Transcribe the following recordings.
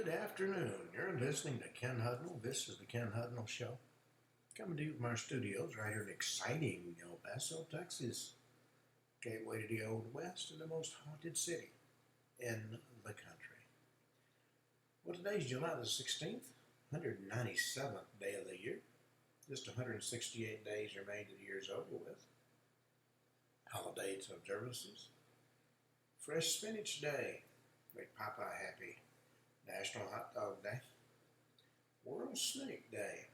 Good afternoon. You're listening to Ken Hudnall. This is the Ken Hudnall Show. Coming to you from our studios right here in exciting El Paso, Texas. Gateway to the Old West and the most haunted city in the country. Well, today's July the 16th, 197th day of the year. Just 168 days remain to the year's over with. Holidays, observances. Fresh Spinach Day. Make Papa happy. National Hot Dog Day. World Snake Day.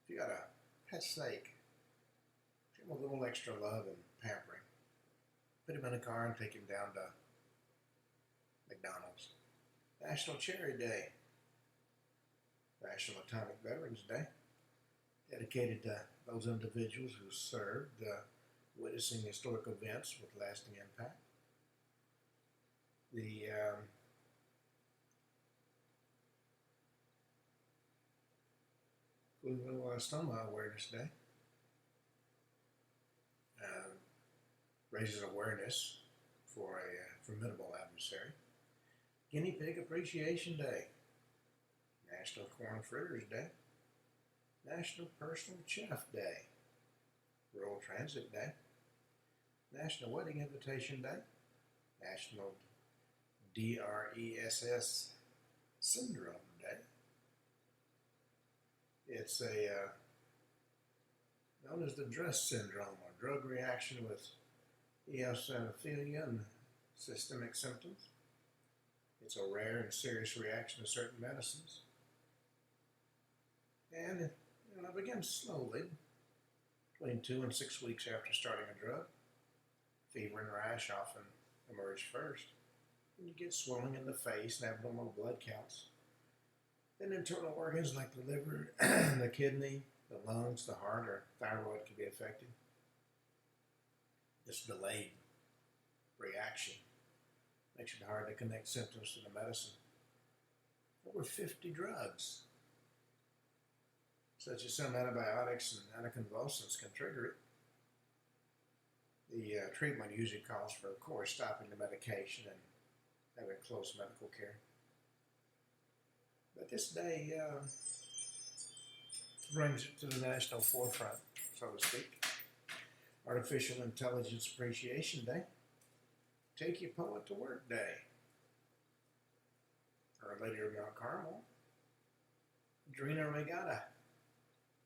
If you got a pet snake, give him a little extra love and pampering. Put him in a car and take him down to McDonald's. National Cherry Day. National Atomic Veterans Day. Dedicated to those individuals who served witnessing historic events with lasting impact. The Glioblastoma Awareness Day raises awareness for a formidable adversary. Guinea Pig Appreciation Day, National Corn Fritters Day, National Personal Chef Day, Rural Transit Day, National Wedding Invitation Day, National DRESS Syndrome Day. It's known as the DRESS syndrome, or drug reaction with eosinophilia and systemic symptoms. It's a rare and serious reaction to certain medicines. And it begins slowly, between 2 and 6 weeks after starting a drug. Fever and rash often emerge first. And you get swelling in the face and abnormal blood counts. Then internal organs like the liver, the kidney, the lungs, the heart, or thyroid can be affected. This delayed reaction makes it hard to connect symptoms to the medicine. Over 50 drugs, such as some antibiotics and anticonvulsants, can trigger it. The treatment usually calls for, of course, stopping the medication and having close medical care. But this day brings it to the national forefront, so to speak. Artificial Intelligence Appreciation Day. Take Your Poet to Work Day. Our Lady of Mount Carmel. Drina Regatta.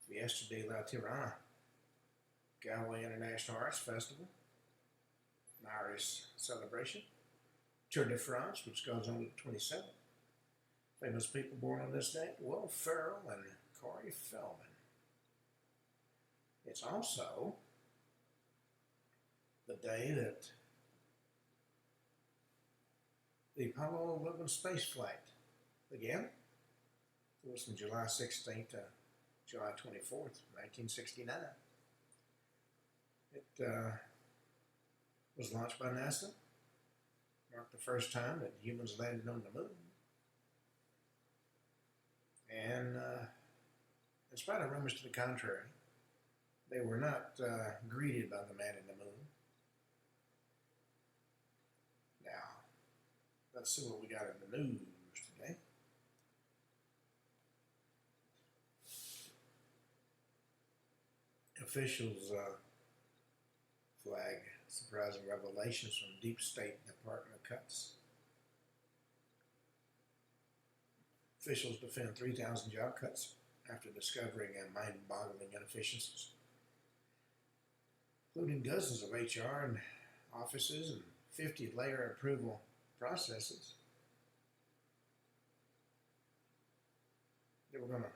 Fiesta de la Tirana. Galway International Arts Festival. An Irish celebration. Tour de France, which goes on to the 27th. Famous people born on this day: Will Ferrell and Corey Feldman. It's also the day that the Apollo 11 space flight began. It was from July 16th to July 24th, 1969. It was launched by NASA. Marked the first time that humans landed on the moon. And in spite of rumors to the contrary, they were not greeted by the man in the moon. Now, let's see what we got in the news today. Officials flag surprising revelations from deep state department cuts. Officials defend 3,000 job cuts after discovering mind-boggling inefficiencies, including dozens of HR and offices and 50-layer approval processes. They were going to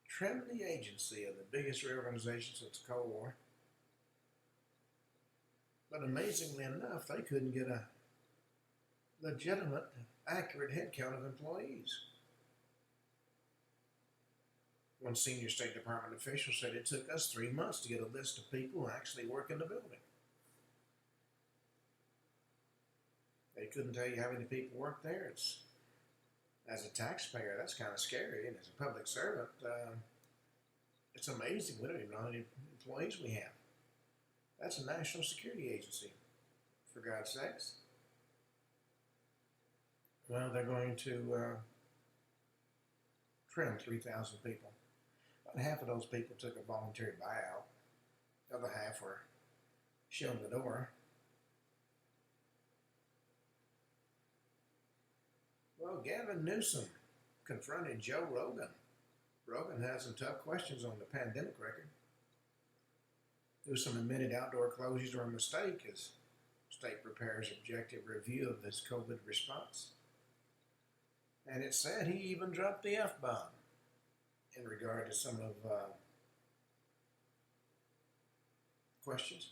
trim the agency of the biggest reorganization since the Cold War. But amazingly enough, they couldn't get a legitimate, accurate headcount of employees. One senior State Department official said it took us 3 months to get a list of people who actually work in the building. They couldn't tell you how many people work there. As a taxpayer, that's kind of scary. And as a public servant, it's amazing. We don't even know how many employees we have. That's a national security agency, for God's sakes. Well, they're going to trim 3,000 people. About half of those people took a voluntary buyout. The other half were shown the door. Well, Gavin Newsom confronted Joe Rogan. Rogan has some tough questions on the pandemic record. Newsom admitted outdoor closures were a mistake as state prepares objective review of this COVID response. And it said he even dropped the F-bomb in regard to some of questions.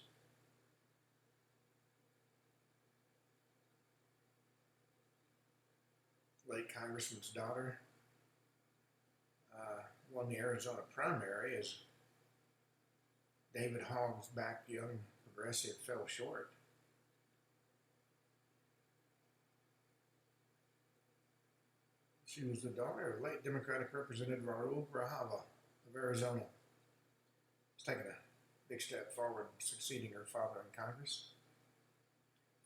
Late Congressman's daughter won the Arizona primary as David Hogg's back young progressive fell short. She was the daughter of late Democratic Representative Raul Grijalva of Arizona. She's taken a big step forward, succeeding her father in Congress.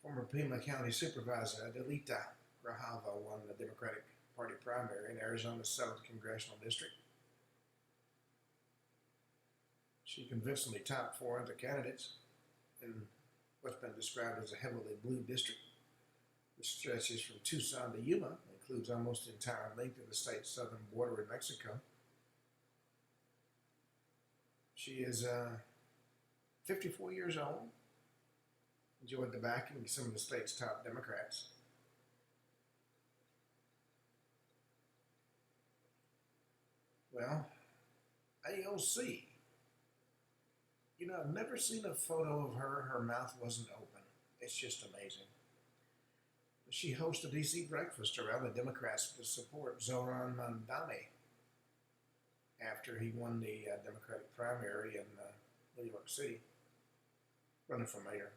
Former Pima County Supervisor Adelita Grijalva won the Democratic Party primary in Arizona's 7th Congressional District. She convincingly topped 4 other candidates in what's been described as a heavily blue district, which stretches from Tucson to Yuma, includes almost the entire length of the state's southern border with Mexico. She is 54 years old, enjoyed the backing of some of the state's top Democrats. Well, AOC. You know, I've never seen a photo of her. Her mouth wasn't open. It's just amazing. She hosted a DC breakfast around the Democrats to support Zoran Mamdani after he won the Democratic primary in New York City, running for mayor.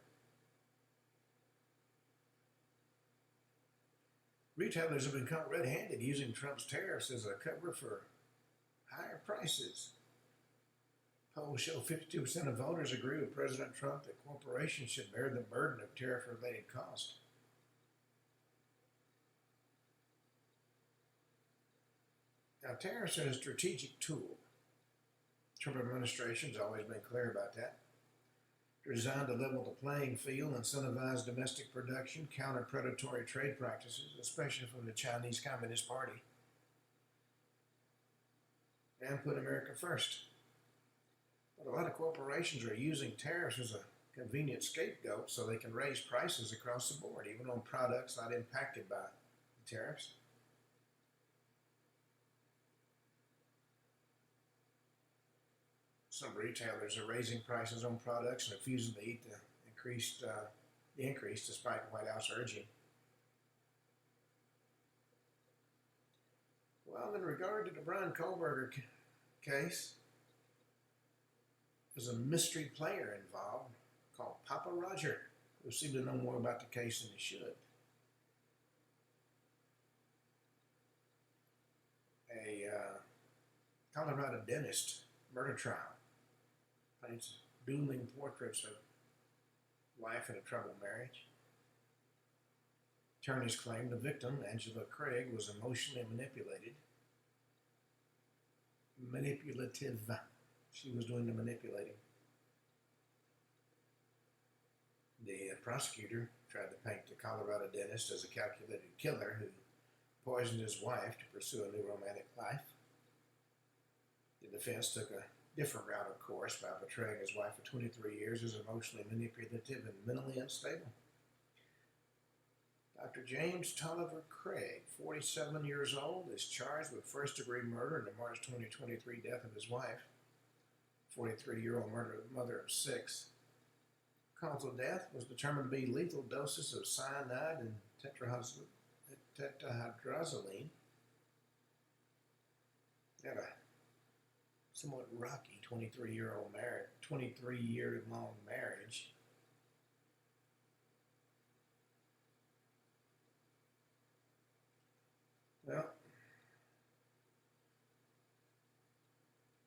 Retailers have been caught red-handed using Trump's tariffs as a cover for higher prices. Polls show 52% of voters agree with President Trump that corporations should bear the burden of tariff-related costs. Now, tariffs are a strategic tool. The Trump administration's always been clear about that. They're designed to level the playing field, incentivize domestic production, counter predatory trade practices, especially from the Chinese Communist Party, and put America first. But a lot of corporations are using tariffs as a convenient scapegoat so they can raise prices across the board, even on products not impacted by the tariffs. Some retailers are raising prices on products and refusing to eat the increase despite the White House urging. Well, in regard to the Brian Kohlberger case, there's a mystery player involved called Papa Roger, who seemed to know more about the case than he should. A Colorado dentist murder trial paints dueling portraits of wife in a troubled marriage. Attorneys claim the victim, Angela Craig, was emotionally manipulative. She was doing the manipulating. The prosecutor tried to paint the Colorado dentist as a calculated killer who poisoned his wife to pursue a new romantic life. The defense took a different route, of course, by portraying his wife for 23 years as emotionally manipulative and mentally unstable. Dr. James Tolliver Craig, 47 years old, is charged with first-degree murder in the March 2023 death of his wife, 43-year-old mother of 6. Cause of death was determined to be lethal doses of cyanide and tetrahydrozoline. They had a somewhat rocky 23-year-long marriage. Well,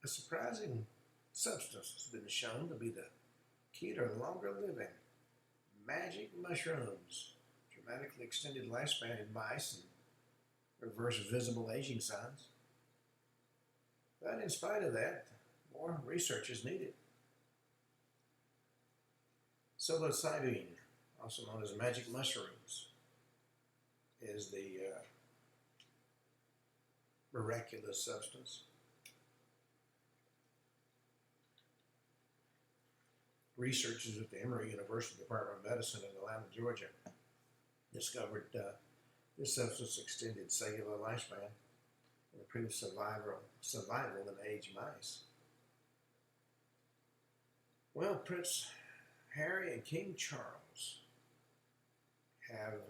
a surprising substance has been shown to be the key to longer living. Magic mushrooms. Dramatically extended lifespan in mice and reverse visible aging signs. But in spite of that, more research is needed. Psilocybin, also known as magic mushrooms, is the miraculous substance. Researchers at the Emory University Department of Medicine in Atlanta, Georgia, discovered this substance extended cellular lifespan and improved survival in aged mice. Well, Prince Harry and King Charles have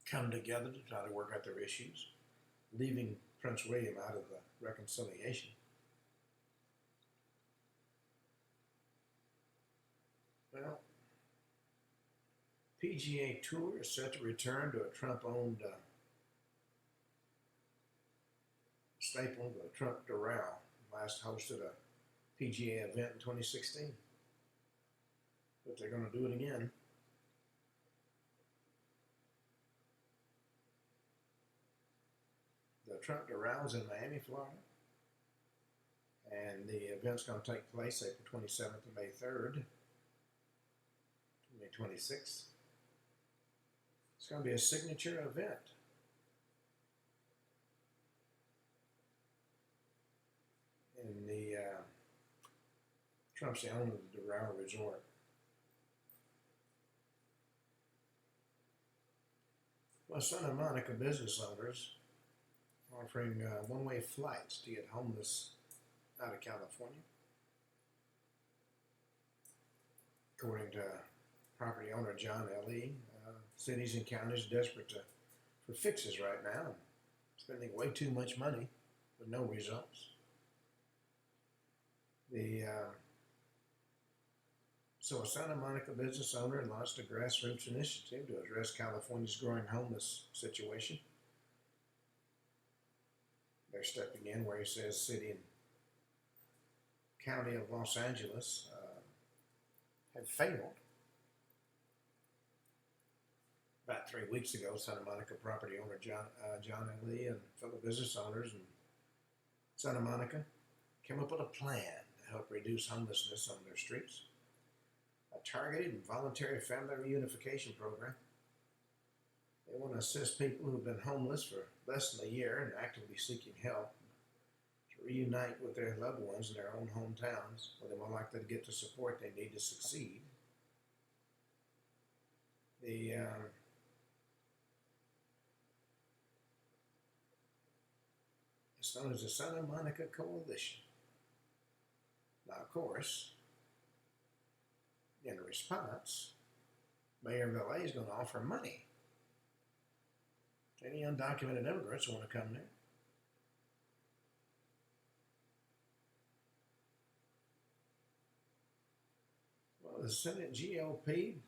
come together to try to work out their issues, leaving Prince William out of the reconciliation. Well, PGA Tour is set to return to a Trump-owned staple, the Trump Doral. Last hosted a PGA event in 2016. But they're going to do it again. The Trump Doral is in Miami, Florida. And the event's going to take place April 27th to May 3rd, May 26th. It's going to be a signature event. And the Trump's the owner of the Doral Resort. Well, Santa Monica business owners offering one-way flights to get homeless out of California. According to property owner John L.E., cities and counties are desperate for fixes right now, spending way too much money with no results. So a Santa Monica business owner launched a grassroots initiative to address California's growing homeless situation. They're stepping in where he says city and county of Los Angeles have failed. About 3 weeks ago, Santa Monica property owner John Lee and fellow business owners in Santa Monica came up with a plan to help reduce homelessness on their streets. A targeted and voluntary family reunification program. They want to assist people who've been homeless for less than a year and actively seeking help to reunite with their loved ones in their own hometowns, where they're more likely to get the support they need to succeed. It's known as the Santa Monica Coalition. Now, of course, in response, Mayor of LA is going to offer money to any undocumented immigrants who want to come there. Well, the Senate GOP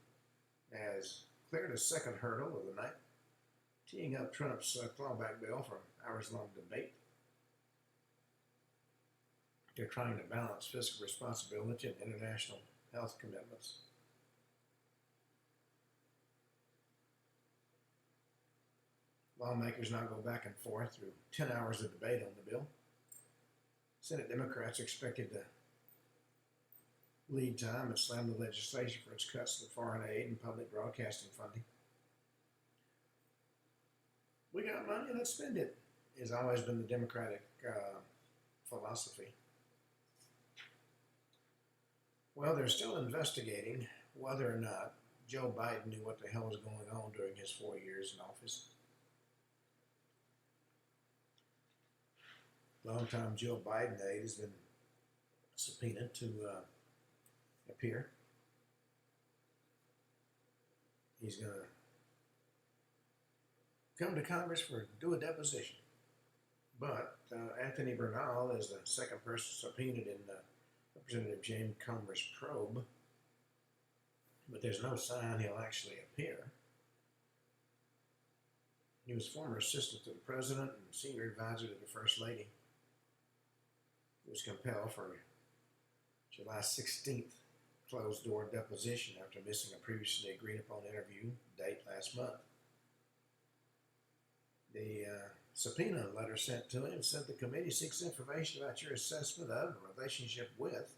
has cleared a second hurdle of the night, teeing up Trump's clawback bill for an hours-long debate. They're trying to balance fiscal responsibility and international health commitments. Lawmakers now go back and forth through 10 hours of debate on the bill. Senate Democrats are expected to lead time and slam the legislation for its cuts to foreign aid and public broadcasting funding. We got money, let's spend it, has always been the Democratic philosophy. Well, they're still investigating whether or not Joe Biden knew what the hell was going on during his 4 years in office. Longtime Joe Biden aide has been subpoenaed to appear. He's going to come to Congress do a deposition. But Anthony Bernal is the second person subpoenaed in Representative James Comer's probe, but there's no sign he'll actually appear. He was former assistant to the president and senior advisor to the First Lady. He was compelled for July 16th closed-door deposition after missing a previously agreed-upon interview date last month. subpoena letter sent to him said the committee seeks information about your assessment of and relationship with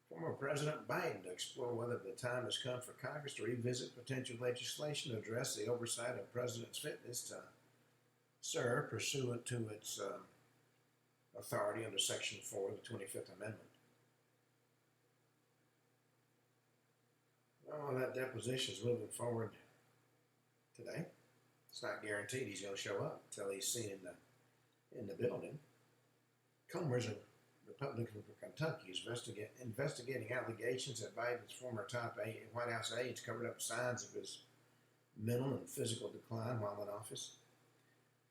former President Biden to explore whether the time has come for Congress to revisit potential legislation to address the oversight of the President's fitness to serve pursuant to its authority under Section 4 of the 25th Amendment. Well, that deposition is moving forward today. It's not guaranteed he's going to show up until he's seen in the building. Comer's a Republican from Kentucky is investigating allegations that Biden's former top White House aides covered up signs of his mental and physical decline while in office.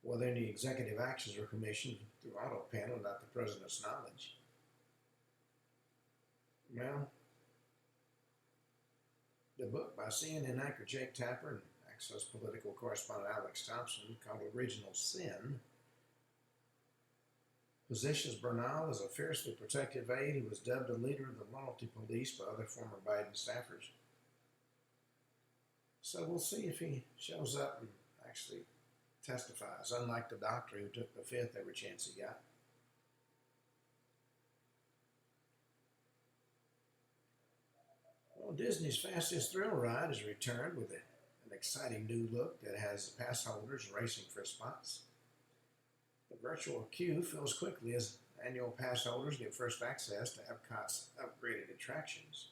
Whether any executive actions were commissioned through auto panel without the president's knowledge. Well, the book by CNN anchor Jake Tapper and Access political correspondent Alex Thompson, called Original Sin, positions Bernal as a fiercely protective aide who was dubbed a leader of the loyalty police by other former Biden staffers. So we'll see if he shows up and actually testifies, unlike the doctor who took the fifth every chance he got. Well, Disney's fastest thrill ride has returned with an exciting new look that has pass holders racing for spots. The virtual queue fills quickly as annual pass holders get first access to Epcot's upgraded attractions.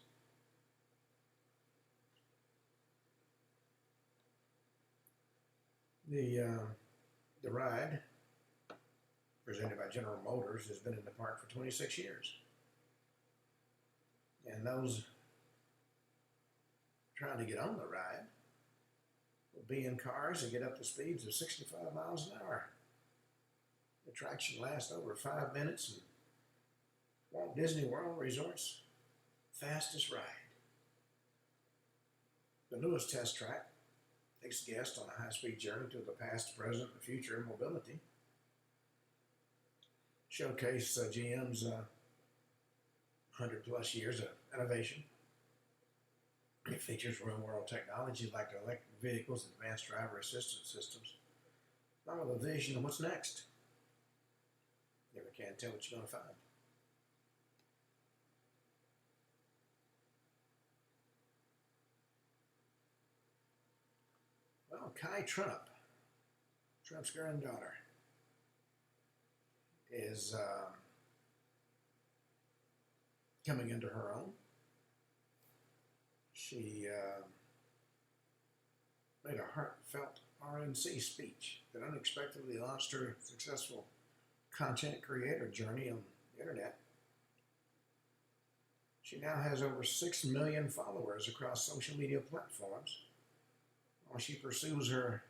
The ride, presented by General Motors, has been in the park for 26 years. And those trying to get on the ride will be in cars that get up to speeds of 65 miles an hour. The attraction lasts over 5 minutes and Walt Disney World Resort's fastest ride. The newest test track takes guests on a high-speed journey to the past, present, and future of mobility. Showcase GM's 100-plus years of innovation. It features real-world technology like electric vehicles and advanced driver assistance systems, along with a vision of what's next. You never can tell what you're going to find. Well, Kai Trump, Trump's granddaughter, is coming into her own. She made a heartfelt RNC speech that unexpectedly launched her successful content creator journey on the internet. She now has over 6 million followers across social media platforms while she pursues her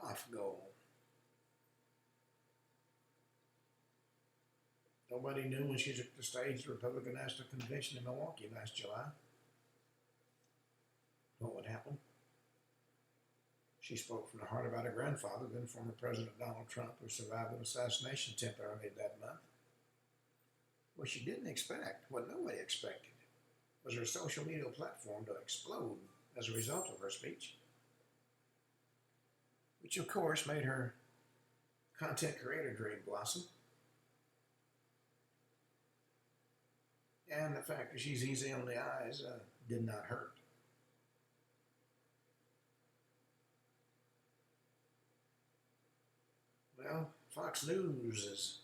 golf goal. Nobody knew when she took the stage at the Republican National Convention in Milwaukee last July what would happen. She spoke from the heart about her grandfather, then former President Donald Trump, who survived an assassination attempt earlier that month. What she didn't expect, what nobody expected, was her social media platform to explode as a result of her speech, which of course made her content creator dream blossom. And the fact that she's easy on the eyes did not hurt. Well, Fox News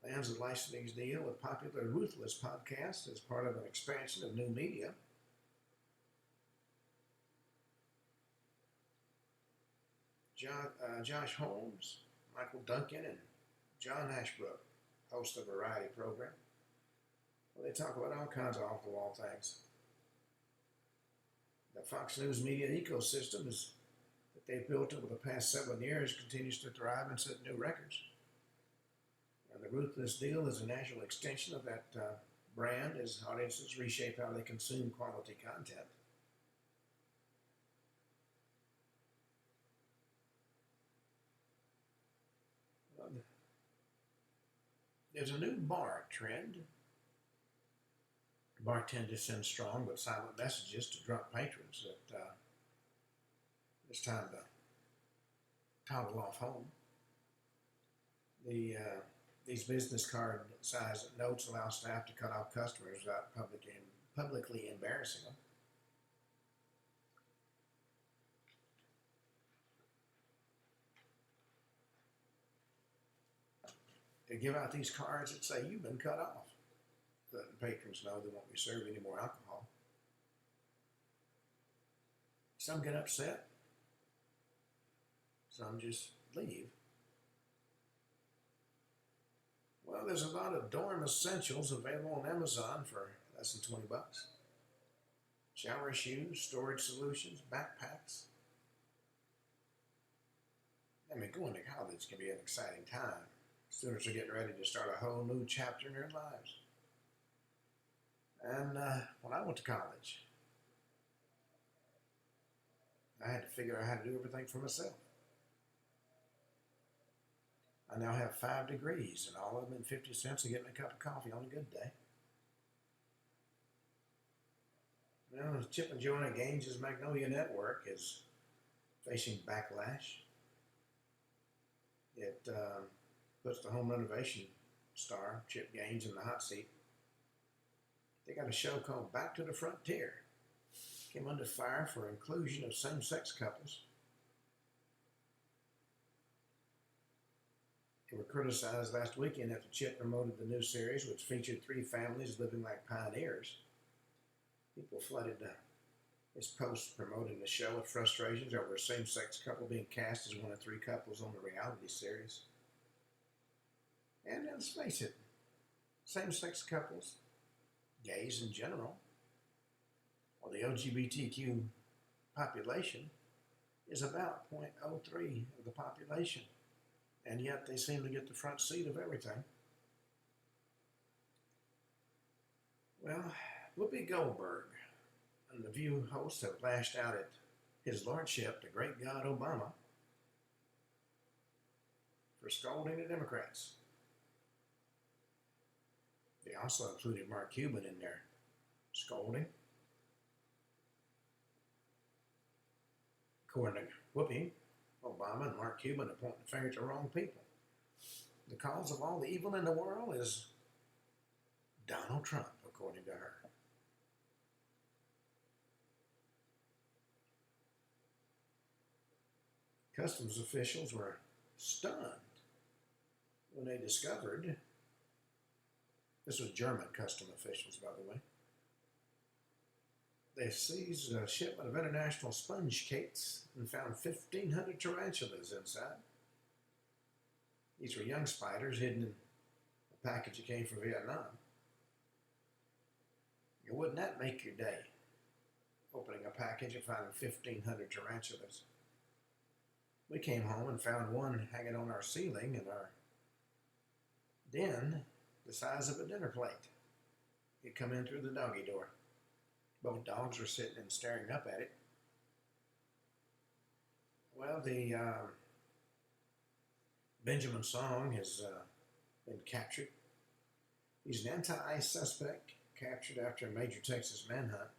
lands a licensing deal with popular Ruthless podcast as part of an expansion of new media. Josh Holmes, Michael Duncan, and John Ashbrook host a variety program. Well, they talk about all kinds of off-the-wall things. The Fox News media ecosystem that they've built over the past 7 years continues to thrive and set new records. And the Ruthless deal is a natural extension of that brand as audiences reshape how they consume quality content. There's a new bar trend. Bartenders send strong but silent messages to drunk patrons that it's time toddle off home. These business card size notes allow staff to cut off customers without publicly embarrassing them. They give out these cards that say you've been cut off, letting patrons know they won't be served any more alcohol. Some get upset, some just leave. Well, there's a lot of dorm essentials available on Amazon for less than 20 bucks. Shower shoes, storage solutions, backpacks. I mean, going to college can be an exciting time. Students are getting ready to start a whole new chapter in their lives. And when I went to college, I had to figure out how to do everything for myself. I now have 5 degrees, and all of them in 50 cents to get me a cup of coffee on a good day. Now, Chip and Joanna Gaines' Magnolia Network is facing backlash. It puts the home renovation star, Chip Gaines, in the hot seat. They got a show called Back to the Frontier. Came under fire for inclusion of same-sex couples. They were criticized last weekend after Chip promoted the new series, which featured 3 families living like pioneers. People flooded his post promoting the show with frustrations over a same-sex couple being cast as one of 3 couples on the reality series. And let's face it, same-sex couples, gays in general, or the LGBTQ population, is about 0.03 of the population. And yet they seem to get the front seat of everything. Well, Whoopi Goldberg and the View hosts have lashed out at his lordship, the great God Obama, for scolding the Democrats. They also included Mark Cuban in their scolding. According to Whoopi, Obama and Mark Cuban are pointing the finger at the wrong people. The cause of all the evil in the world is Donald Trump, according to her. Customs officials were stunned when they discovered, this was German customs officials, by the way, they seized a shipment of international sponge cakes and found 1,500 tarantulas inside. These were young spiders hidden in a package that came from Vietnam. Wouldn't that make your day, opening a package and finding 1,500 tarantulas? We came home and found one hanging on our ceiling in our den, the size of a dinner plate. It come in through the doggy door. Both dogs were sitting and staring up at it. Well, the Benjamin Song has been captured. He's an anti-ICE suspect, captured after a major Texas manhunt.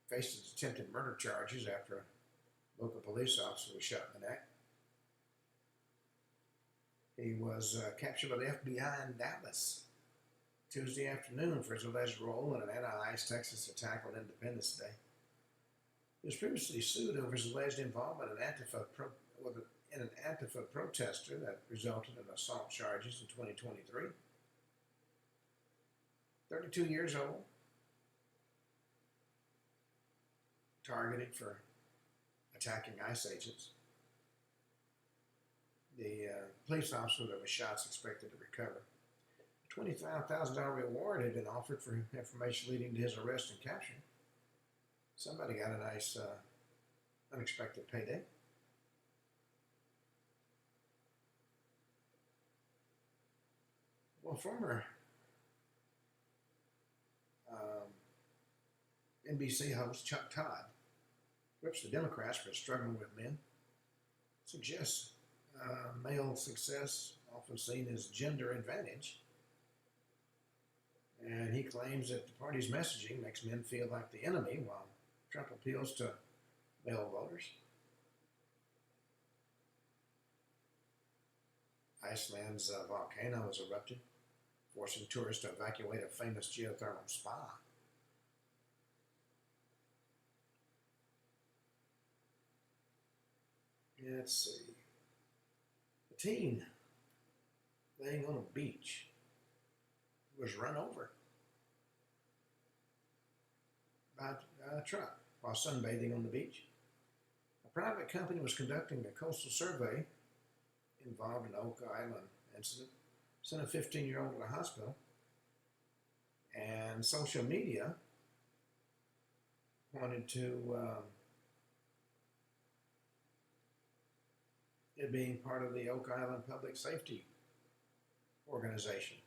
Faces attempted murder charges after a local police officer was shot in the neck. He was captured by the FBI in Dallas Tuesday afternoon for his alleged role in an anti-ICE Texas attack on Independence Day. He was previously sued over his alleged involvement in an Antifa protester that resulted in assault charges in 2023. 32 years old, targeted for attacking ICE agents. The police officer that was shot is expected to recover. A $25,000 reward had been offered for information leading to his arrest and capture. Somebody got a nice unexpected payday. Well, former NBC host Chuck Todd rips the Democrats for struggling with men, suggests male success often seen as gender advantage, and he claims that the party's messaging makes men feel like the enemy while Trump appeals to male voters. Iceland's volcano has erupted, forcing tourists to evacuate a famous geothermal spa. Let's see. A teen laying on a beach was run over by a truck while sunbathing on the beach. A private company was conducting a coastal survey involved in the Oak Island incident, sent a 15-year-old to the hospital, and social media pointed to it being part of the Oak Island Public Safety Organization.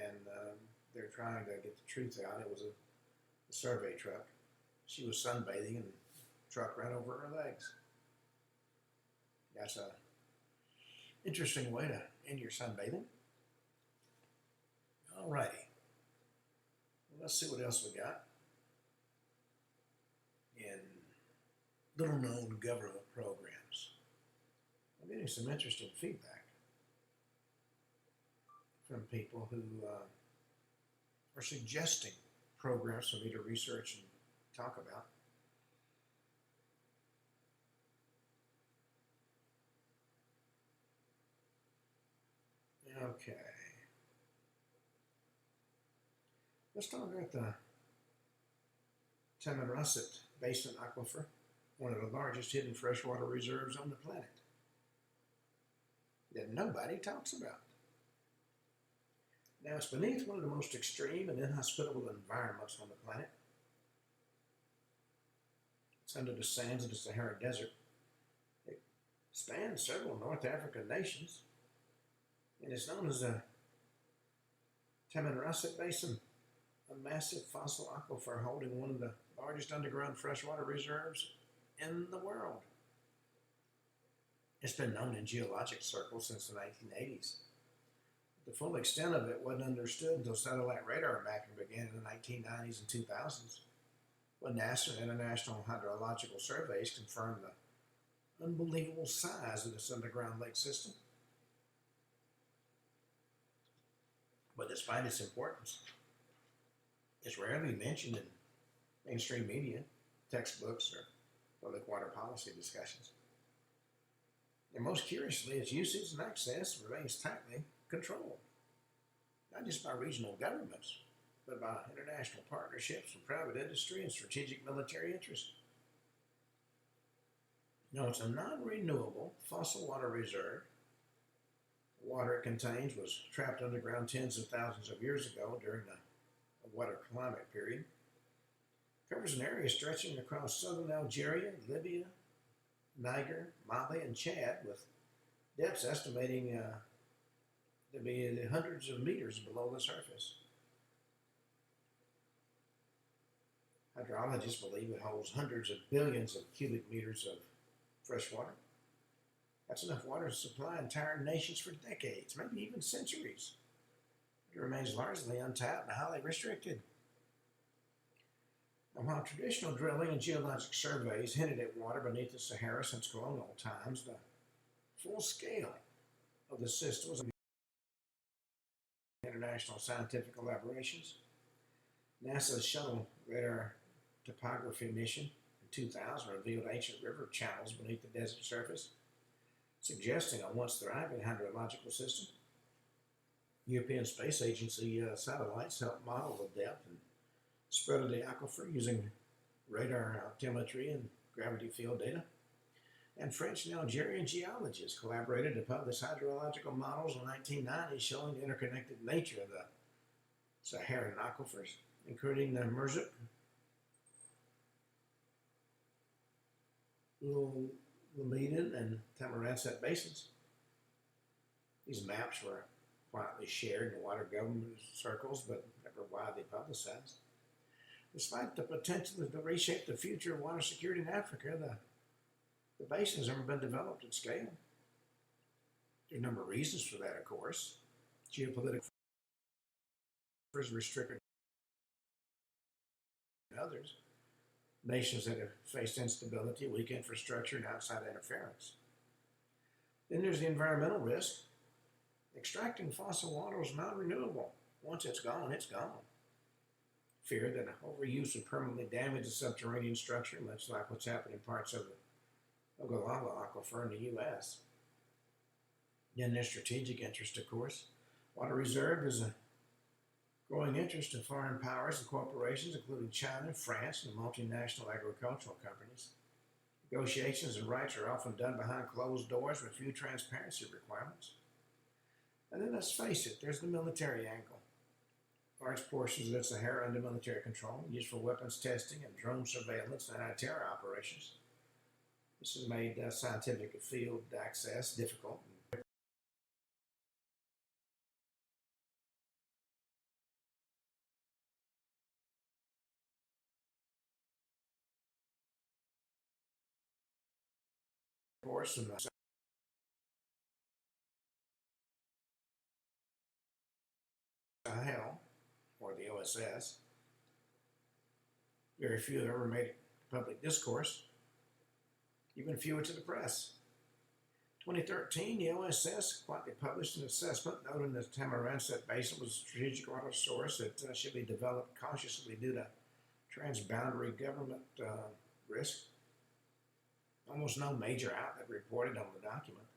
And they're trying to get the truth out. It was a survey truck. She was sunbathing and the truck ran over her legs. That's a interesting way to end your sunbathing. Alrighty. Well, let's see what else we got in little known government programs. I'm getting some interesting feedback from people who are suggesting programs for me to research and talk about. Okay. Let's talk about the Tamanraset Basin aquifer, one of the largest hidden freshwater reserves on the planet that nobody talks about. Now, it's beneath one of the most extreme and inhospitable environments on the planet. It's under the sands of the Sahara Desert. It spans several North African nations, and it's known as the Tamanraset Basin, a massive fossil aquifer holding one of the largest underground freshwater reserves in the world. It's been known in geologic circles since the 1980s. The full extent of it wasn't understood until satellite radar mapping began in the 1990s and 2000s, when NASA and International Hydrological Surveys confirmed the unbelievable size of this underground lake system. But despite its importance, it's rarely mentioned in mainstream media, textbooks, or public water policy discussions. And most curiously, its usage and access remains tightly controlled, not just by regional governments, but by international partnerships and private industry and strategic military interests. Now, it's a non-renewable fossil water reserve. The water it contains was trapped underground tens of thousands of years ago during the wetter climate period. It covers an area stretching across southern Algeria, Libya, Niger, Mali, and Chad, with depths estimating to be hundreds of meters below the surface. Hydrologists believe it holds hundreds of billions of cubic meters of fresh water. That's enough water to supply entire nations for decades, maybe even centuries. It remains largely untapped and highly restricted. And while traditional drilling and geologic surveys hinted at water beneath the Sahara since colonial times, the full scale of the system was international scientific collaborations. NASA's Shuttle Radar Topography mission in 2000 revealed ancient river channels beneath the desert surface, suggesting a once thriving hydrological system. European Space Agency satellites helped model the depth and spread of the aquifer using radar altimetry and gravity field data. And French and Algerian geologists collaborated to publish hydrological models in the 1990s showing the interconnected nature of the Saharan aquifers, including the Merzouk, Lameden, and Tamanraset basins. These maps were quietly shared in water government circles, but never widely publicized. Despite the potential to reshape the future of water security in Africa, the basin has never been developed at scale. There are a number of reasons for that, of course. Geopolitical factors, restricted others. Nations that have faced instability, weak infrastructure, and outside interference. Then there's the environmental risk. Extracting fossil water is non-renewable. Once it's gone, it's gone. Fear that overuse would permanently damage the subterranean structure, much like what's happening in parts of the Ogallala Aquifer in the U.S. Then there's strategic interest, of course. Water reserve is a growing interest of foreign powers and corporations, including China, France, and the multinational agricultural companies. Negotiations and rights are often done behind closed doors with few transparency requirements. And then let's face it, there's the military angle. Large portions of the Sahara under military control, used for weapons testing and drone surveillance and anti-terror operations. This has made scientific field access difficult. Of course, in the Sahel, or the OSS, very few have ever made it to public discourse, even fewer to the press. 2013, the OSS quietly published an assessment noting that the Tamanraset Basin was a strategic water source that should be developed cautiously due to transboundary government risk. Almost no major outlet reported on the document.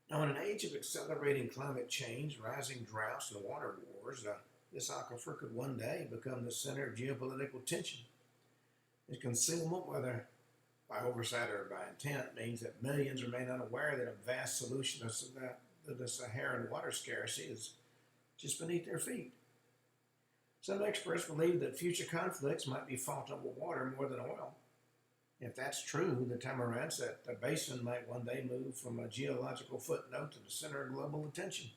Now, in an age of accelerating climate change, rising droughts, and water wars, this aquifer could one day become the center of geopolitical tension. Its concealment, whether by oversight or by intent, means that millions remain unaware that a vast solution to the Saharan water scarcity is just beneath their feet. Some experts believe that future conflicts might be fought over water more than oil. If that's true, the Tamanraset Basin might one day move from a geological footnote to the center of global attention.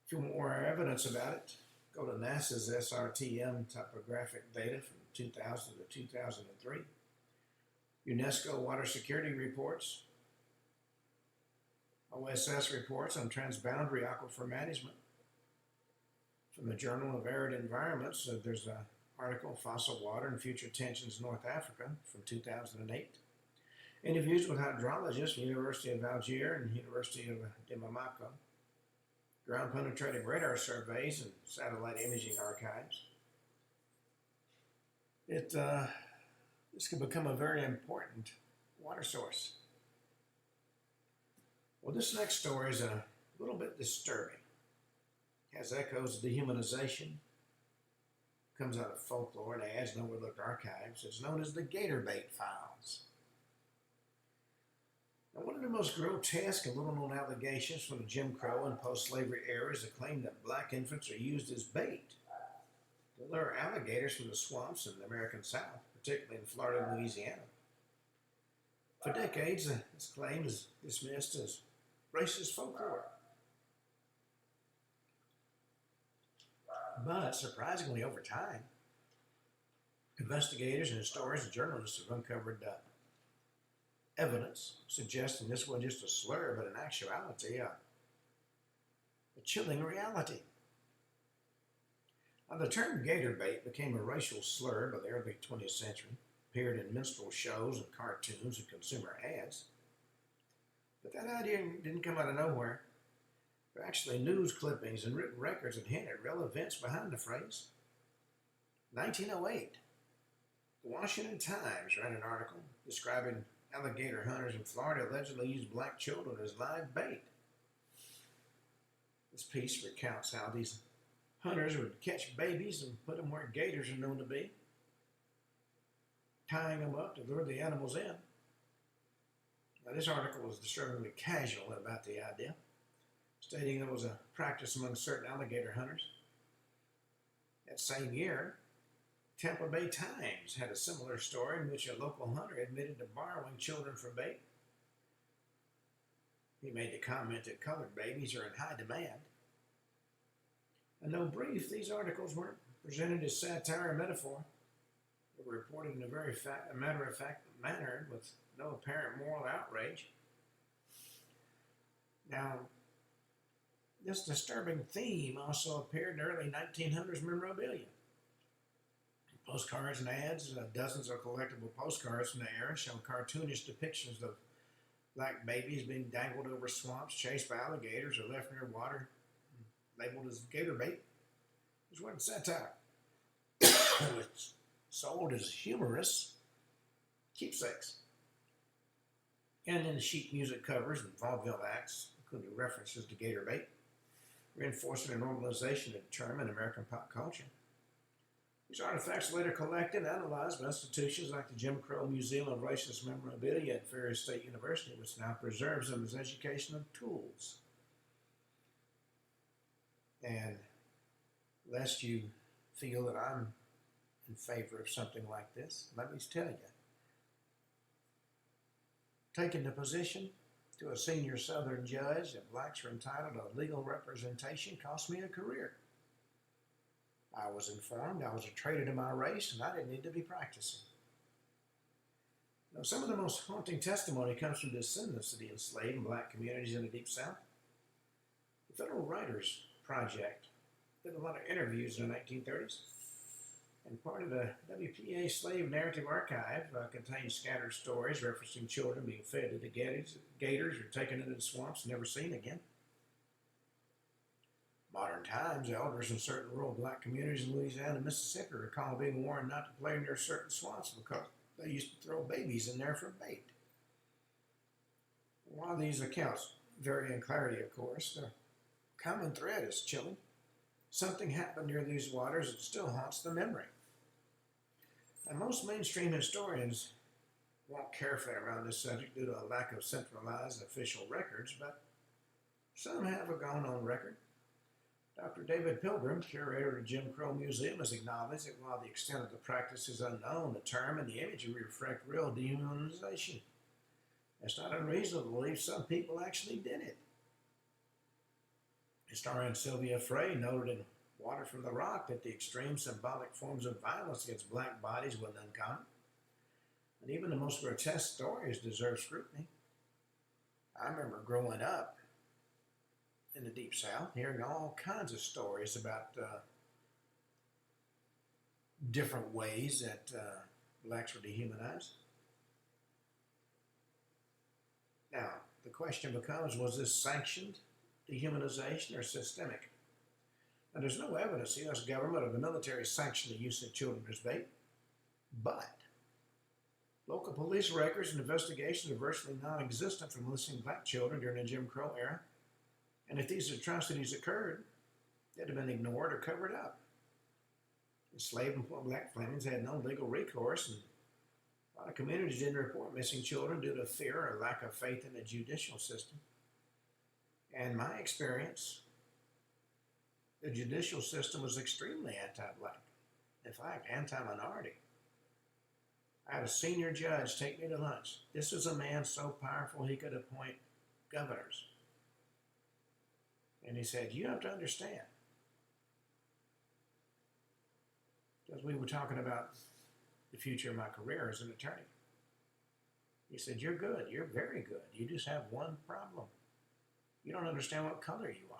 For more evidence about it, go to NASA's SRTM topographic data from 2000 to 2003, UNESCO water security reports, OSS reports on transboundary aquifer management. From the Journal of Arid Environments, there's an article, Fossil Water and Future Tensions in North Africa, from 2008. Interviews with hydrologists from the University of Algiers and University of Bamako. Ground-penetrating radar surveys and satellite imaging archives. This could become a very important water source. Well, this next story is a little bit disturbing. It has echoes of dehumanization. Comes out of folklore and adds and overlooked archives. It's known as the Gator bait files. Now, one of the most grotesque and little-known allegations from the Jim Crow and post-slavery era is the claim that black infants are used as bait to lure alligators from the swamps in the American South, particularly in Florida and Louisiana. For decades, this claim is dismissed as racist folklore. But surprisingly, over time, investigators and historians and journalists have uncovered evidence suggesting this wasn't just a slur, but in actuality, a chilling reality. Now, the term gator bait became a racial slur by the early 20th century, appeared in minstrel shows and cartoons and consumer ads. But that idea didn't come out of nowhere. There are actually news clippings and written records that hint at real events behind the phrase. 1908, the Washington Times ran an article describing alligator hunters in Florida allegedly used black children as live bait. This piece recounts how these hunters would catch babies and put them where gators are known to be, tying them up to lure the animals in. Now, this article was disturbingly casual about the idea, stating there was a practice among certain alligator hunters. That same year, Tampa Bay Times had a similar story in which a local hunter admitted to borrowing children for bait. He made the comment that colored babies are in high demand. And though brief, these articles weren't presented as satire or metaphor. They were reported in a very matter-of-fact manner with no apparent moral outrage. Now, this disturbing theme also appeared in early 1900s memorabilia. Postcards and ads, dozens of collectible postcards from the era show cartoonish depictions of Black babies being dangled over swamps, chased by alligators, or left near water, labeled as gator bait. It was one satire. It was sold as humorous keepsakes. And in the sheet music covers and vaudeville acts, including references to gator bait, reinforcing the normalization of the term in American pop culture. These artifacts were later collected and analyzed by institutions like the Jim Crow Museum of Racist Memorabilia at Ferris State University, which now preserves them as educational tools. And lest you feel that I'm in favor of something like this, let me tell you. Taking the position to a senior Southern judge that blacks are entitled to legal representation cost me a career. I was informed I was a traitor to my race and I didn't need to be practicing. Now, some of the most haunting testimony comes from descendants of the enslaved and black communities in the Deep South. The Federal Writers Project did a lot of interviews in the 1930s, and part of the WPA Slave Narrative Archive contains scattered stories referencing children being fed to the gators or taken into the swamps and never seen again. Modern times, elders in certain rural black communities in Louisiana and Mississippi recall being warned not to play near certain swamps because they used to throw babies in there for bait. While these accounts vary in clarity, of course, the common thread is chilling. Something happened near these waters that still haunts the memory. And most mainstream historians walk carefully around this subject due to a lack of centralized official records, but some have gone on record. Dr. David Pilgrim, curator of the Jim Crow Museum, has acknowledged that while the extent of the practice is unknown, the term and the imagery reflect real dehumanization. It's not unreasonable to believe some people actually did it. Historian Sylvia Frey noted in Water from the Rock that the extreme symbolic forms of violence against black bodies were uncommon, and even the most grotesque stories deserve scrutiny. I remember growing up in the Deep South, hearing all kinds of stories about different ways that blacks were dehumanized. Now, the question becomes, was this sanctioned dehumanization or systemic? Now, there's no evidence the U.S. government or the military sanctioned the use of children as bait, but local police records and investigations are virtually non-existent from missing black children during the Jim Crow era. And if these atrocities occurred, they'd have been ignored or covered up. Enslaved and poor black families had no legal recourse, and a lot of communities didn't report missing children due to fear or lack of faith in the judicial system. And my experience, the judicial system was extremely anti-black. In fact, anti-minority. I had a senior judge take me to lunch. This was a man so powerful he could appoint governors. And he said, you have to understand. Because we were talking about the future of my career as an attorney. He said, you're good. You're very good. You just have one problem. You don't understand what color you are.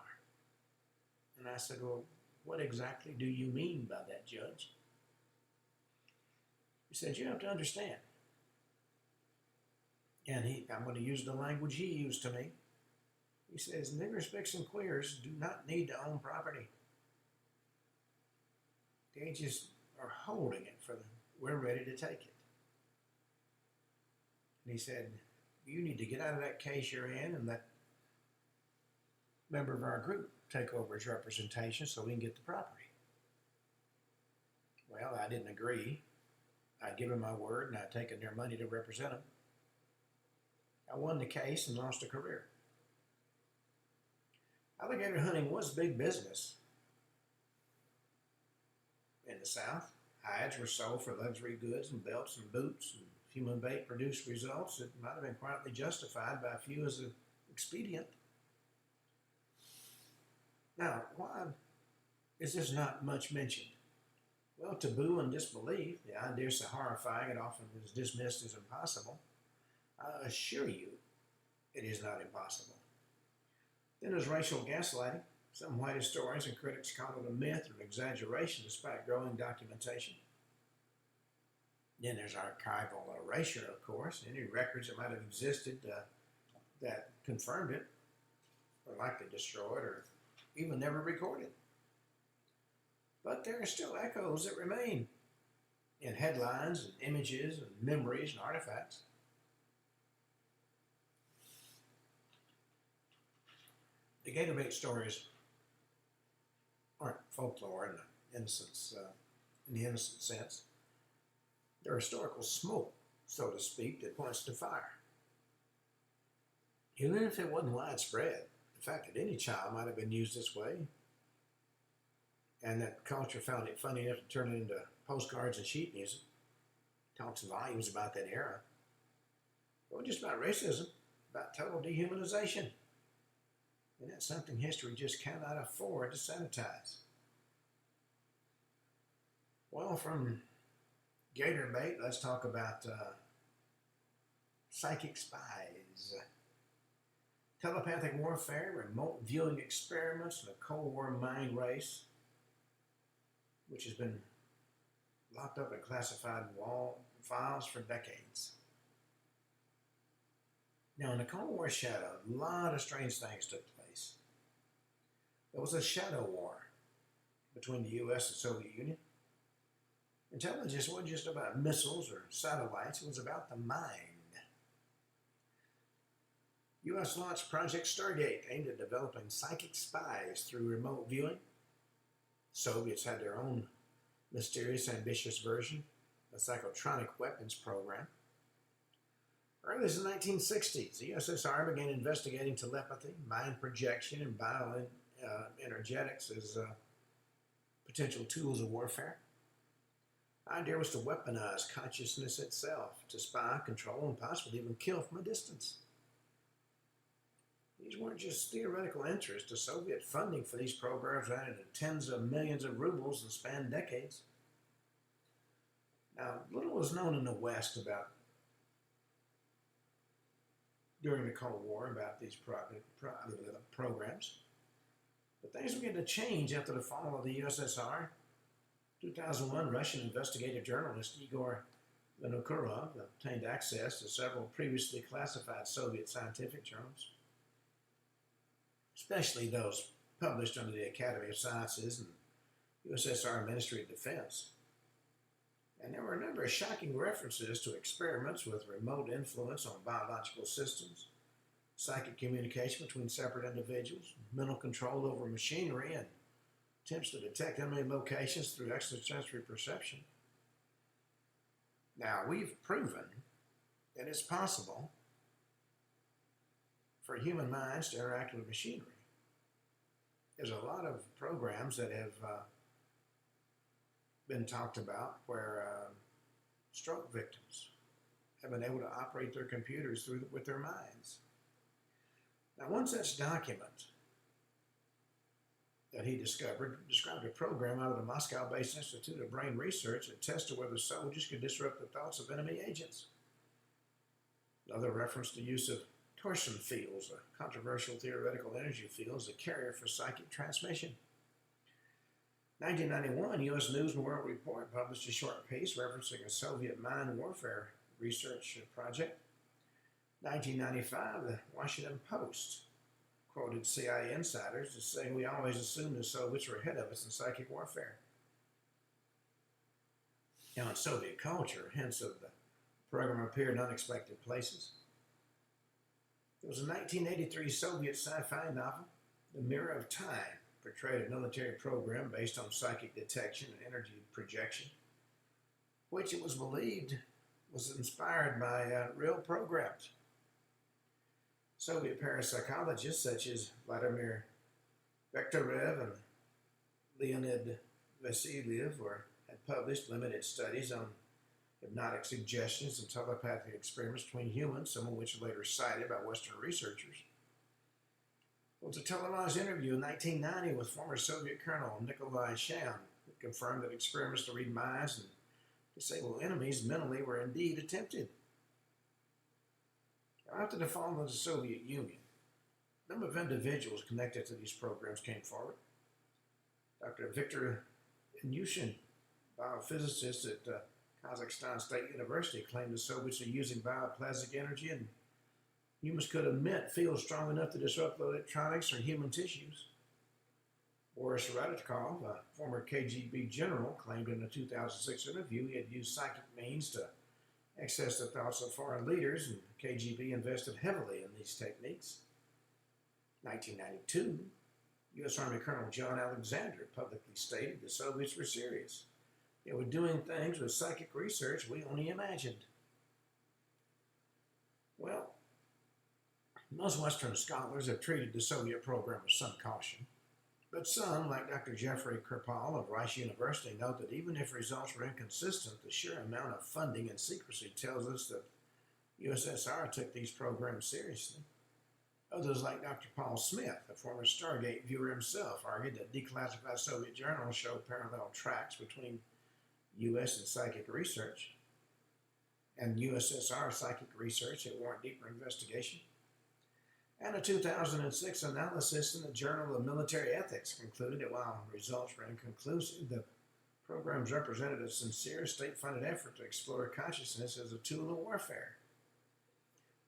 And I said, well, what exactly do you mean by that, Judge? He said, you have to understand. And I'm going to use the language he used to me. He says, niggers, pigs, and queers do not need to own property. They just are holding it for them. We're ready to take it. And he said, you need to get out of that case you're in and let a member of our group take over his representation so we can get the property. Well, I didn't agree. I'd given my word and I'd taken their money to represent them. I won the case and lost a career. Alligator hunting was big business in the South. Hides were sold for luxury goods and belts and boots, and human bait produced results that might have been quietly justified by a few as an expedient. Now, why is this not much mentioned? Well, taboo and disbelief, the idea is so horrifying it often is dismissed as impossible. I assure you, it is not impossible. Then there's racial gaslighting. Some white historians and critics call it a myth or an exaggeration despite growing documentation. Then there's archival erasure, of course. Any records that might have existed that confirmed it, or likely destroyed, or even never recorded. But there are still echoes that remain in headlines and images and memories and artifacts. The Gator bait stories aren't folklore in the innocent sense. They're historical smoke, so to speak, that points to fire. Even if it wasn't widespread, the fact that any child might have been used this way, and that culture found it funny enough to turn it into postcards and sheet music, talks volumes about that era. It wasn't just about racism, about total dehumanization. And that's something history just cannot afford to sanitize. Well, from Gator bait, let's talk about psychic spies. Telepathic warfare, remote viewing experiments, and a Cold War mind race, which has been locked up in classified files for decades. Now, in the Cold War shadow, a lot of strange things took place. There was a shadow war between the U.S. and Soviet Union. Intelligence wasn't just about missiles or satellites, it was about the mind. U.S. launched Project Stargate, aimed at developing psychic spies through remote viewing. Soviets had their own mysterious, ambitious version, the psychotronic weapons program. Early as the 1960s, the USSR began investigating telepathy, mind projection, and bioenergetics as potential tools of warfare. The idea was to weaponize consciousness itself, to spy, control, and possibly even kill from a distance. These weren't just theoretical interests. The Soviet funding for these programs ran into tens of millions of rubles and spanned decades. Now, little was known in the West during the Cold War about these programs. But things began to change after the fall of the USSR. 2001, Russian investigative journalist Igor Vinokurov obtained access to several previously classified Soviet scientific journals, especially those published under the Academy of Sciences and USSR Ministry of Defense. And there were a number of shocking references to experiments with remote influence on biological systems, psychic communication between separate individuals, mental control over machinery, and attempts to detect enemy locations through extrasensory perception. Now, we've proven that it's possible for human minds to interact with machinery. There's a lot of programs that have been talked about where stroke victims have been able to operate their computers with their minds. Now, one such document that he described a program out of the Moscow-based Institute of Brain Research that tested whether soldiers could disrupt the thoughts of enemy agents. Another reference to use of torsion fields, a controversial theoretical energy field, as a carrier for psychic transmission. 1991, U.S. News and World Report published a short piece referencing a Soviet mind warfare research project. 1995, the Washington Post quoted CIA insiders as saying, "We always assumed the Soviets were ahead of us in psychic warfare." Now, in Soviet culture, hints of the program appeared in unexpected places. There was a 1983 Soviet sci-fi novel, The Mirror of Time, portrayed a military program based on psychic detection and energy projection, which it was believed was inspired by real programs. Soviet parapsychologists such as Vladimir Bekhterev and Leonid Vasiliev had published limited studies on hypnotic suggestions and telepathic experiments between humans, some of which were later cited by Western researchers. There was a televised interview in 1990 with former Soviet Colonel Nikolai Sham, who confirmed that experiments to read minds and disable enemies mentally were indeed attempted. After the fall of the Soviet Union, a number of individuals connected to these programs came forward. Dr. Viktor Ilyushin, biophysicist at Kazakhstan State University, claimed the Soviets are using bioplasmic energy and humans could emit fields strong enough to disrupt electronics or human tissues. Boris Radikov, a former KGB general, claimed in a 2006 interview he had used psychic means to access the thoughts of foreign leaders, and the KGB invested heavily in these techniques. 1992, U.S. Army Colonel John Alexander publicly stated the Soviets were serious. They were doing things with psychic research we only imagined. Well, most Western scholars have treated the Soviet program with some caution, but some, like Dr. Jeffrey Kripal of Rice University, note that even if results were inconsistent, the sheer amount of funding and secrecy tells us that USSR took these programs seriously. Others, like Dr. Paul Smith, a former Stargate viewer himself, argued that declassified Soviet journals show parallel tracks between U.S. and psychic research and USSR psychic research that warrant deeper investigation. And a 2006 analysis in the Journal of Military Ethics concluded that while results were inconclusive, the programs represented a sincere state-funded effort to explore consciousness as a tool of warfare.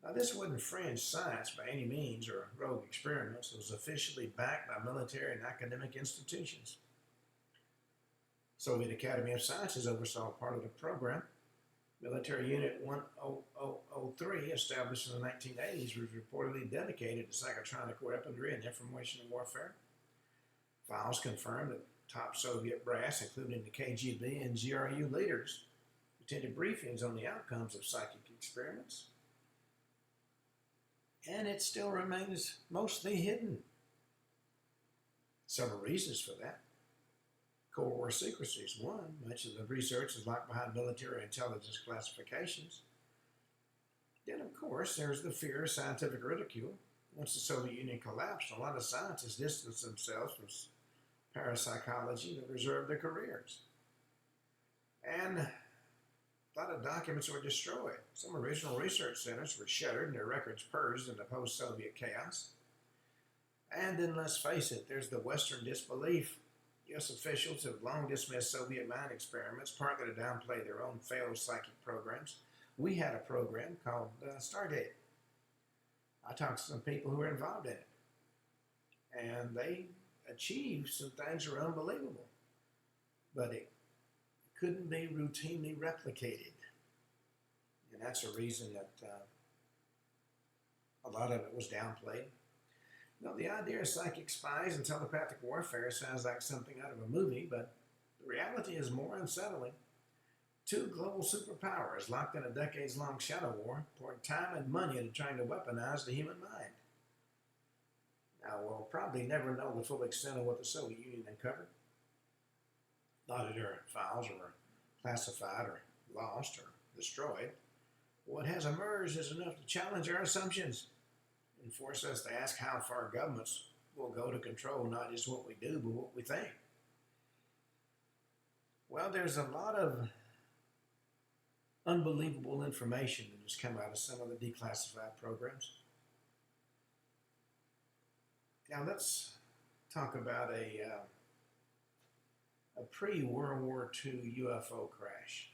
Now, this wasn't fringe science by any means or rogue experiments. It was officially backed by military and academic institutions. Soviet Academy of Sciences oversaw part of the program. Military Unit 10003, established in the 1980s, was reportedly dedicated to psychotronic weaponry and information warfare. Files confirmed that top Soviet brass, including the KGB and GRU leaders, attended briefings on the outcomes of psychic experiments. And it still remains mostly hidden. Several reasons for that. Cold War secrecy is one. Much of the research is locked behind military intelligence classifications. Then, of course, there's the fear of scientific ridicule. Once the Soviet Union collapsed, a lot of scientists distanced themselves from parapsychology to preserve their careers. And a lot of documents were destroyed. Some original research centers were shuttered and their records purged in the post-Soviet chaos. And then, let's face it, there's the Western disbelief. U.S. officials have long dismissed Soviet mind experiments, partly to downplay their own failed psychic programs. We had a program called Stargate. I talked to some people who were involved in it, and they achieved some things that were unbelievable, but it couldn't be routinely replicated. And that's the reason that a lot of it was downplayed. No, the idea of psychic spies and telepathic warfare sounds like something out of a movie, but the reality is more unsettling. Two global superpowers locked in a decades-long shadow war poured time and money into trying to weaponize the human mind. Now, we'll probably never know the full extent of what the Soviet Union uncovered. A lot of their files were classified or lost or destroyed. What has emerged is enough to challenge our assumptions and force us to ask how far governments will go to control not just what we do, but what we think. Well, there's a lot of unbelievable information that has come out of some of the declassified programs. Now let's talk about a pre-World War II UFO crash.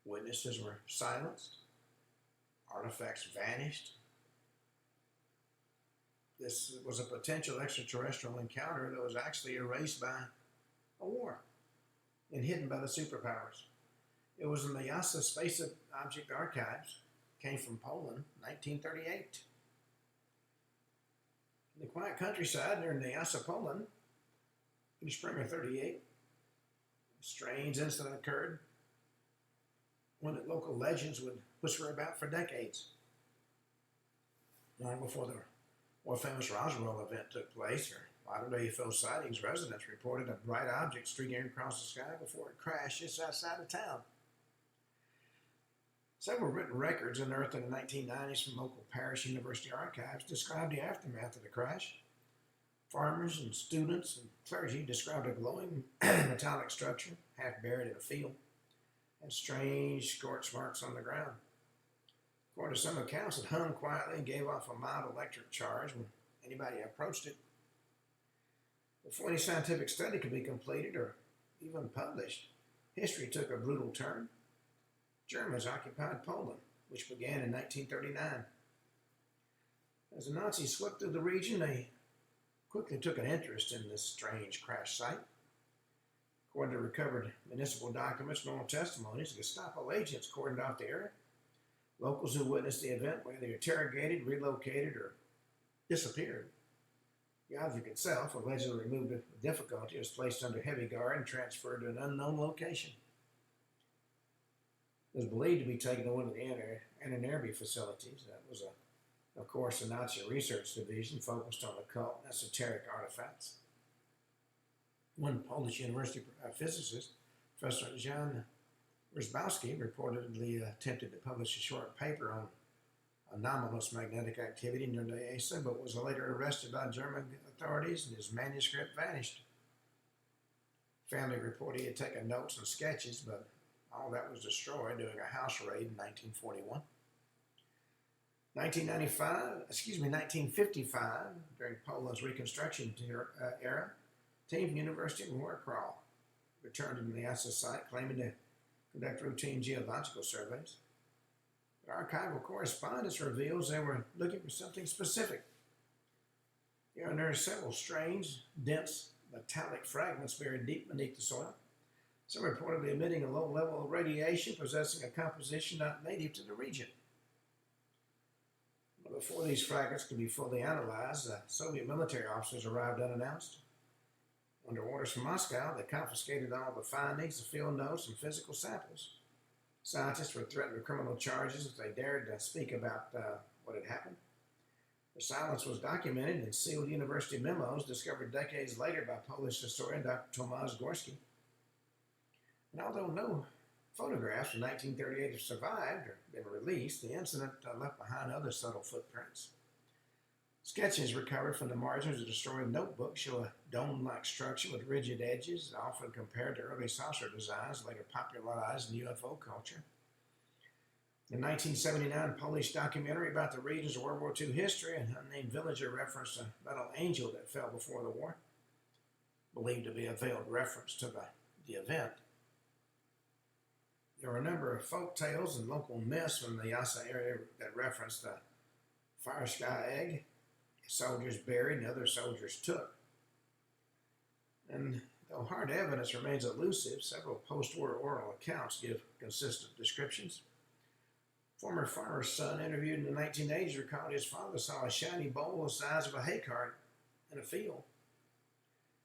Witnesses were silenced. Artifacts vanished. This was a potential extraterrestrial encounter that was actually erased by a war and hidden by the superpowers. It was in the Nysa Space Object Archives. Came from Poland, 1938. In the quiet countryside near Nysa, Poland, in the spring of 38, a strange incident occurred, one that local legends would whisper about for decades. Long before the more famous Roswell event took place, or modern-day UFO sightings, residents reported a bright object streaking across the sky before it crashed just outside of town. Several written records unearthed in the 1990s from local parish university archives described the aftermath of the crash. Farmers and students and clergy described a glowing metallic structure, half buried in a field, and strange scorch marks on the ground. According to some accounts, it hung quietly and gave off a mild electric charge when anybody approached it. Before any scientific study could be completed or even published, history took a brutal turn. Germans occupied Poland which began in 1939. As the Nazis swept through the region, they quickly took an interest in this strange crash site. According to recovered municipal documents and oral testimonies, Gestapo agents cordoned off the area. Locals who witnessed the event were either interrogated, relocated, or disappeared. The object itself, allegedly removed with difficulty, was placed under heavy guard and transferred to an unknown location. It was believed to be taken to one of the Antonarby facilities. That was, of course, a Nazi research division focused on occult and esoteric artifacts. One Polish university physicist, Professor Jan Rysbowski, reportedly attempted to publish a short paper on anomalous magnetic activity near Nysa, but was later arrested by German authorities and his manuscript vanished. Family reported he had taken notes and sketches, but all that was destroyed during a house raid in 1941. 1955, during Poland's Reconstruction era, a team from the University of Warsaw returned to the Nysa site, claiming to conduct routine geological surveys. But archival correspondence reveals they were looking for something specific. They unearthed several strange, dense, metallic fragments buried deep beneath the soil, some reportedly emitting a low level of radiation possessing a composition not native to the region. But before these fragments could be fully analyzed, Soviet military officers arrived unannounced. Under orders from Moscow, they confiscated all the findings, the field notes, and physical samples. Scientists were threatened with criminal charges if they dared to speak about what had happened. Their silence was documented in sealed university memos discovered decades later by Polish historian Dr. Tomasz Gorski. And although no photographs from 1938 have survived or been released, the incident left behind other subtle footprints. Sketches recovered from the margins of a destroyed notebook show a dome-like structure with rigid edges, often compared to early saucer designs later popularized in UFO culture. The 1979 Polish documentary about the region's World War II history, an unnamed villager referenced a metal angel that fell before the war, believed to be a veiled reference to the event. There were a number of folk tales and local myths from the Nysa area that referenced the fire sky egg, soldiers buried and other soldiers took. And though hard evidence remains elusive, several post-war oral accounts give consistent descriptions. Former farmer's son interviewed in the 1980s recalled his father saw a shiny bowl the size of a hay cart in a field.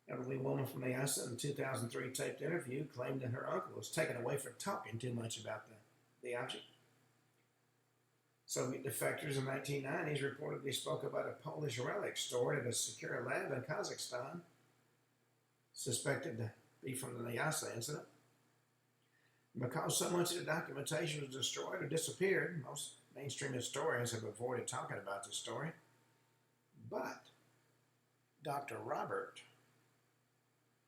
An elderly woman from Nysa in a 2003 taped interview claimed that her uncle was taken away for talking too much about the object. Soviet defectors in the 1990s reportedly spoke about a Polish relic stored at a secure lab in Kazakhstan, suspected to be from the Nysa incident. Because so much of the documentation was destroyed or disappeared, most mainstream historians have avoided talking about this story. But Dr. Robert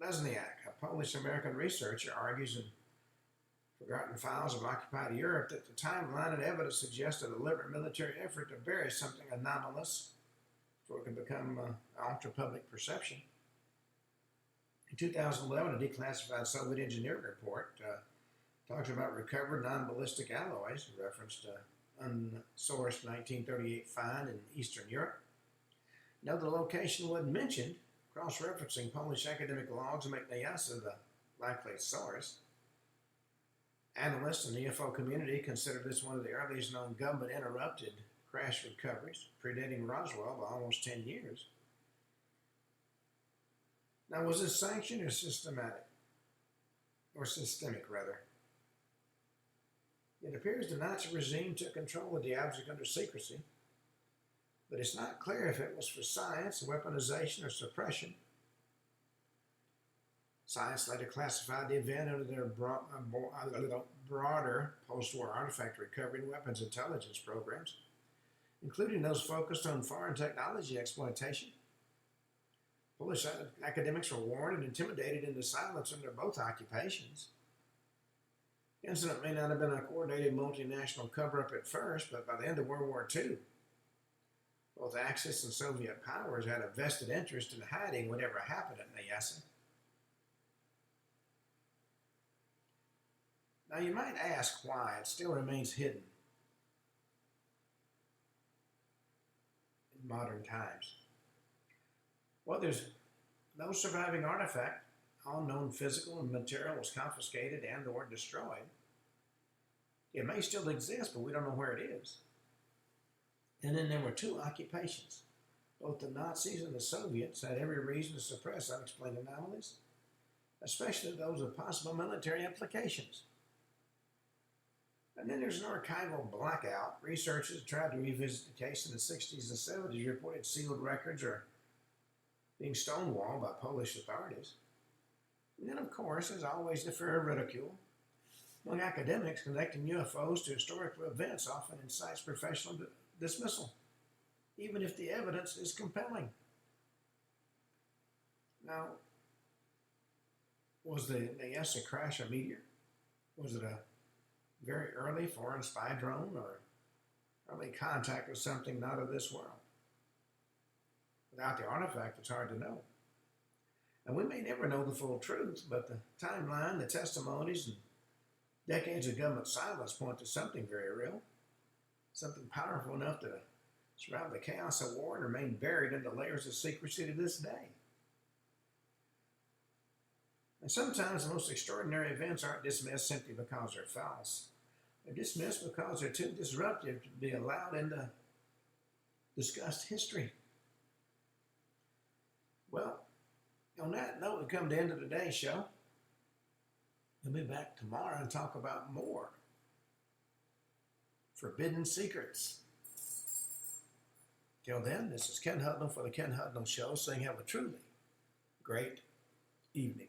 Lesniak, a Polish-American researcher, argues in Forgotten Files of Occupied Europe that the timeline and evidence suggest a deliberate military effort to bury something anomalous before it can become alter public perception. In 2011, a declassified Soviet engineering report talks about recovered non-ballistic alloys, referenced to unsourced 1938 find in Eastern Europe. Though the location wasn't mentioned, cross-referencing Polish academic logs make Nysa the likely source. Analysts in the UFO community consider this one of the earliest known government-interrupted crash recoveries, predating Roswell by almost 10 years. Now, was this sanctioned or systemic? It appears the Nazi regime took control of the object under secrecy, but it's not clear if it was for science, weaponization, or suppression. Science later classified the event under their broader post-war artifact recovery and weapons intelligence programs, including those focused on foreign technology exploitation. Polish academics were warned and intimidated into silence under both occupations. The incident may not have been a coordinated multinational cover-up at first, but by the end of World War II, both Axis and Soviet powers had a vested interest in hiding whatever happened at Nysa. Now you might ask why it still remains hidden. modern times. Well, there's no surviving artifact. All known physical and material was confiscated and or destroyed. It may still exist, but we don't know where it is. And then there were two occupations. Both the Nazis and the Soviets had every reason to suppress unexplained anomalies, especially those with possible military implications. And then there's an archival blackout. Researchers tried to revisit the case in the 60s and 70s, reported sealed records are being stonewalled by Polish authorities. And then, of course, there's always the fear of ridicule. Among academics, connecting UFOs to historical events often incites professional dismissal, even if the evidence is compelling. Now, was the Nysa crash a meteor? Was it a very early foreign spy drone or early contact with something not of this world? Without the artifact, it's hard to know. And we may never know the full truth, but the timeline, the testimonies, and decades of government silence point to something very real, something powerful enough to survive the chaos of war and remain buried in the layers of secrecy to this day. And sometimes the most extraordinary events aren't dismissed simply because they're false. They're dismissed because they're too disruptive to be allowed into discussed history. Well, on that note, we come to the end of today's show. We'll be back tomorrow and talk about more forbidden secrets. Till then, this is Ken Hudnall for the Ken Hudnall Show, saying have a truly great evening.